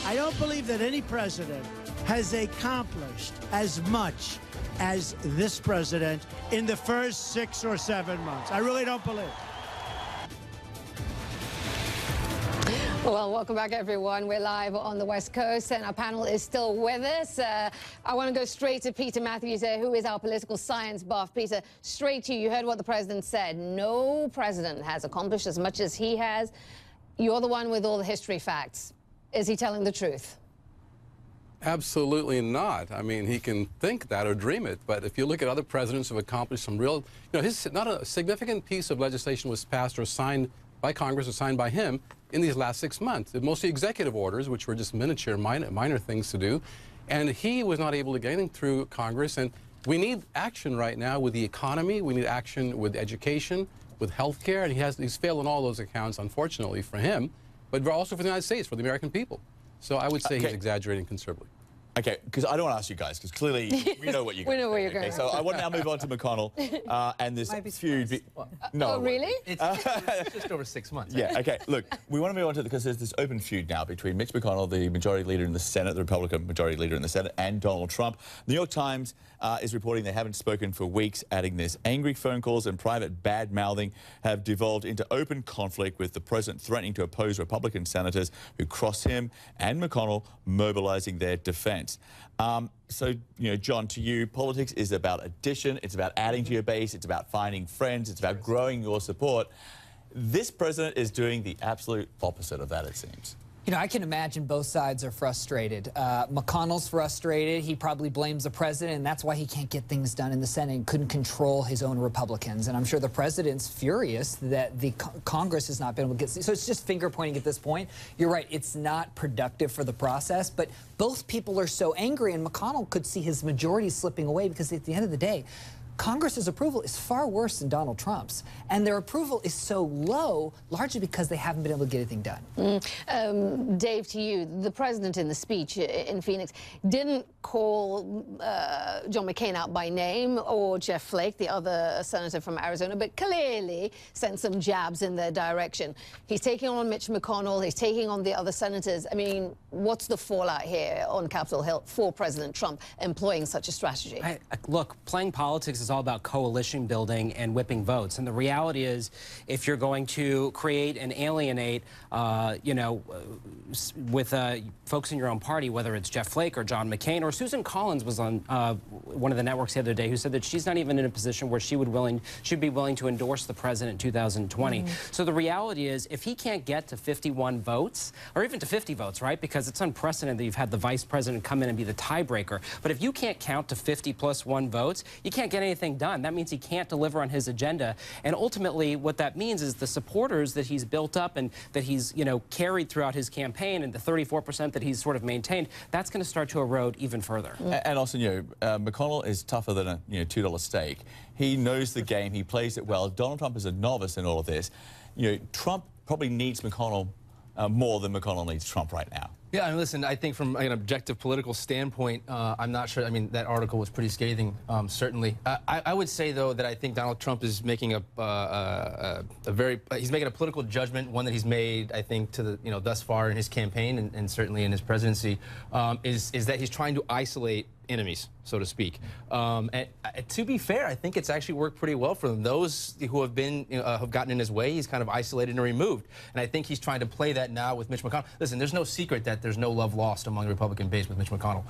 I don't believe that any president has accomplished as much as this president in the first 6 or 7 months. I really don't believe. Well, welcome back, everyone. We're live on the West Coast, and our panel is still with us. I want to go straight to Peter Mathews, who is our political science buff. Peter, straight to you. You heard what the president said. No president has accomplished as much as he has. You're the one with all the history facts. Is he telling the truth? Absolutely not. I mean, he can think that or dream it, but if you look at other presidents who have accomplished some real, not a significant piece of legislation was passed or signed by Congress or signed by him in these last 6 months. Mostly executive orders, which were just miniature, minor things to do, and he was not able to get anything through Congress. And we need action right now with the economy. We need action with education, with health care, and he's failed on all those accounts, unfortunately, for him, but also for the United States, for the American people. So I would say he's exaggerating considerably. Okay, because I don't want to ask you guys, because clearly we know what you're going to say. We know where you're going. So I want to now move on to McConnell and this feud. No, oh, really? It's just over 6 months. Yeah, okay. Look, we want to move on to because there's this open feud now between Mitch McConnell, the majority leader in the Senate, the Republican majority leader in the Senate, and Donald Trump. The New York Times is reporting they haven't spoken for weeks, adding this. Angry phone calls and private bad-mouthing have devolved into open conflict, with the president threatening to oppose Republican senators who cross him, and McConnell mobilizing their defense. So, John, to you, politics is about addition, it's about adding to your base, it's about finding friends, it's about growing your support. This president is doing the absolute opposite of that, it seems. I can imagine both sides are frustrated. McConnell's frustrated. He probably blames the president, and that's why he can't get things done in the Senate and couldn't control his own Republicans. And I'm sure the president's furious that the Congress has not been able to get... So it's just finger-pointing at this point. You're right, it's not productive for the process, but both people are so angry, and McConnell could see his majority slipping away because at the end of the day, Congress's approval is far worse than Donald Trump's, and their approval is so low largely because they haven't been able to get anything done. Dave, to you, the president in the speech in Phoenix didn't call John McCain out by name or Jeff Flake, the other senator from Arizona, but clearly sent some jabs in their direction. He's taking on Mitch McConnell, he's taking on the other senators. I mean, what's the fallout here on Capitol Hill for President Trump employing such a strategy? Look, playing politics is all about coalition building and whipping votes. And the reality is, if you're going to create and alienate, with folks in your own party, whether it's Jeff Flake or John McCain, or Susan Collins was on one of the networks the other day who said that she's not even in a position where she'd be willing to endorse the president in 2020. So the reality is, if he can't get to 51 votes, or even to 50 votes, right? Because it's unprecedented that you've had the vice president come in and be the tiebreaker. But if you can't count to 50 plus 1 votes, you can't get anything done. That means he can't deliver on his agenda. And ultimately, what that means is the supporters that he's built up and that he's, carried throughout his campaign, and the 34% that he's sort of maintained, that's going to start to erode even further. And also, McConnell is tougher than a $2 steak. He knows the game. He plays it well. Donald Trump is a novice in all of this. Trump probably needs McConnell more than McConnell needs Trump right now. Yeah, and listen, I think from an objective political standpoint, I'm not sure. I mean, that article was pretty scathing, certainly. I would say, though, that I think Donald Trump is making he's making a political judgment, one that he's made, I think, to the thus far in his campaign and certainly in his presidency, is that he's trying to isolate enemies, so to speak. And to be fair, I think it's actually worked pretty well for them. Those who have been have gotten in his way, he's kind of isolated and removed. And I think he's trying to play that now with Mitch McConnell. Listen, there's no secret that there's no love lost among the Republican base with Mitch McConnell.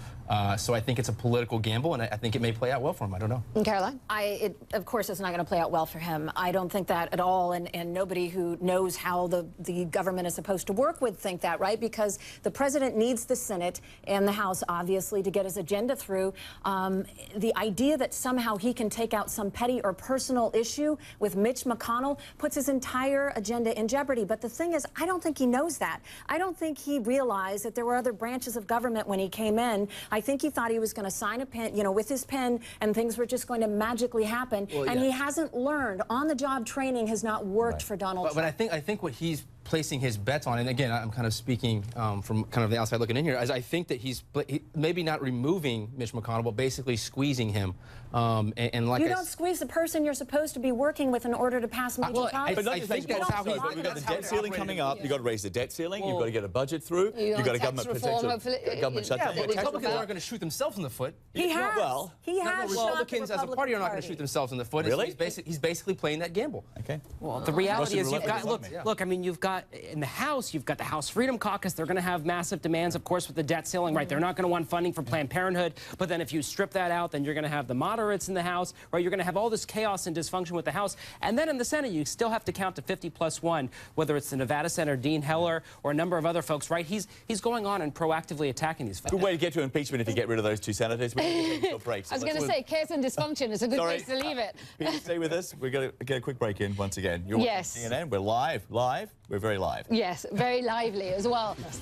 So I think it's a political gamble, and I think it may play out well for him. I don't know. Caroline? It, of course, it's not going to play out well for him. I don't think that at all, and nobody who knows how the government is supposed to work would think that, right? Because the president needs the Senate and the House, obviously, to get his agenda through. The idea that somehow he can take out some petty or personal issue with Mitch McConnell puts his entire agenda in jeopardy. But the thing is, I don't think he knows that. I don't think he realized that there were other branches of government when he came in. I think he thought he was going to sign a pen, with his pen, and things were just going to magically happen. Well, and he hasn't learned. On-the-job training has not worked for Donald Trump. But I think what he's placing his bets on, and again, I'm kind of speaking from kind of the outside looking in here, as I think that he's maybe not removing Mitch McConnell, but basically squeezing him. And like you don't squeeze the person you're supposed to be working with in order to pass major policies. But I think that's how he's. We've got the debt ceiling coming up. You've got to raise the debt ceiling. You've got to get a budget through. You've got a government shutdown. The Republicans aren't going to shoot themselves in the foot. He has. Well, he has. Republicans as a party are not going to shoot themselves in the foot. Really? He's basically playing that gamble. Okay. Well, the reality is, Russian you've got look. I mean, you've got in the House, you've got the House Freedom Caucus. They're going to have massive demands, of course, with the debt ceiling. Right? They're not going to want funding for Planned Parenthood. But then if you strip that out, then you're going to have the moderates in the House. Right? You're going to have all this chaos and dysfunction with the House. And then in the Senate, you still have to count to 50+1, whether it's the Nevada Senator Dean Heller or a number of other folks. Right? He's going on and proactively attacking these folks. Good way to get to impeachment if you get rid of those two senators. We're going to break. I was going to say, chaos and dysfunction is a good place to leave it. Peter, stay with us. We're going to get a quick break in once again. You're watching CNN. We're live. We're very live. Yes, very lively as well.